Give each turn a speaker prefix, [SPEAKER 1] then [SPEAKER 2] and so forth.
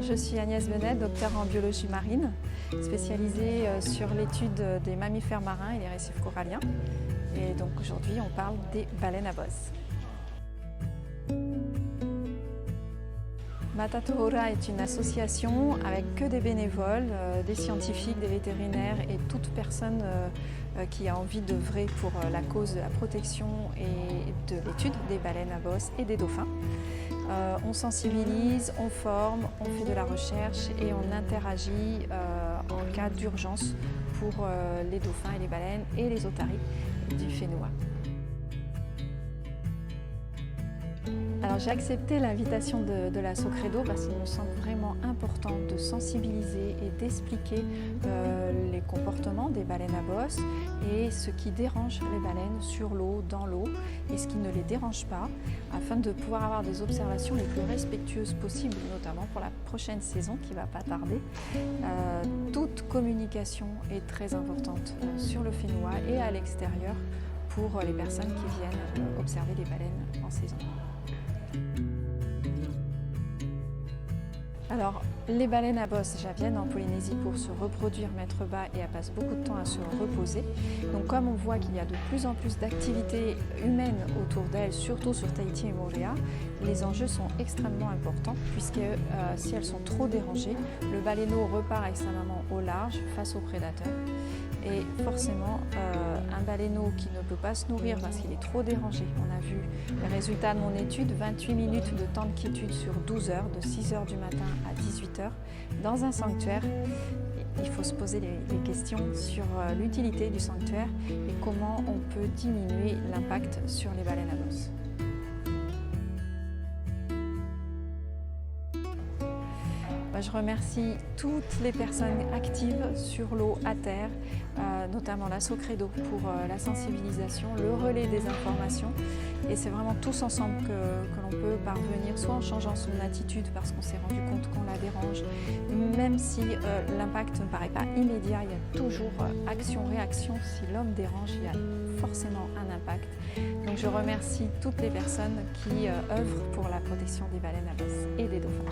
[SPEAKER 1] Alors, je suis Agnès Benet, docteure en biologie marine, spécialisée sur l'étude des mammifères marins et les récifs coralliens. Et donc aujourd'hui, on parle des baleines à bosse. Matatohora est une association avec que des bénévoles, des scientifiques, des vétérinaires et toute personne qui a envie d'œuvrer pour la cause de la protection et de l'étude des baleines à bosse et des dauphins. On sensibilise, on forme, on fait de la recherche et on interagit en cas d'urgence pour les dauphins et les baleines et les otaries du Fénois. Alors j'ai accepté l'invitation de la Socredo parce qu'il me semble vraiment important de sensibiliser et d'expliquer les comportements des baleines à bosse et ce qui dérange les baleines sur l'eau, dans l'eau et ce qui ne les dérange pas afin de pouvoir avoir des observations les plus respectueuses possibles, notamment pour la prochaine saison qui ne va pas tarder. Toute communication est très importante sur le Fénois et à l'extérieur pour les personnes qui viennent observer les baleines en saison. Alors, les baleines à bosse viennent en Polynésie pour se reproduire, mettre bas et elles passent beaucoup de temps à se reposer. Donc comme on voit qu'il y a de plus en plus d'activités humaines autour d'elles, surtout sur Tahiti et Moorea, les enjeux sont extrêmement importants puisque si elles sont trop dérangées, le baleineau repart avec sa maman au large face aux prédateurs. Et forcément, un baleineau qui ne peut pas se nourrir parce qu'il est trop dérangé. On a vu les résultats de mon étude, 28 minutes de temps de quiétude sur 12 heures, de 6 heures du matin à 18 heures, dans un sanctuaire. Il faut se poser les questions sur l'utilité du sanctuaire et comment on peut diminuer l'impact sur les baleines à bosse. Je remercie toutes les personnes actives sur l'eau, à terre, notamment la Socredo pour la sensibilisation, le relais des informations. Et c'est vraiment tous ensemble que l'on peut parvenir, soit en changeant son attitude parce qu'on s'est rendu compte qu'on la dérange, même si l'impact ne paraît pas immédiat, il y a toujours action-réaction. Si l'homme dérange, il y a forcément un impact. Donc je remercie toutes les personnes qui œuvrent pour la protection des baleines à bosse et des dauphins.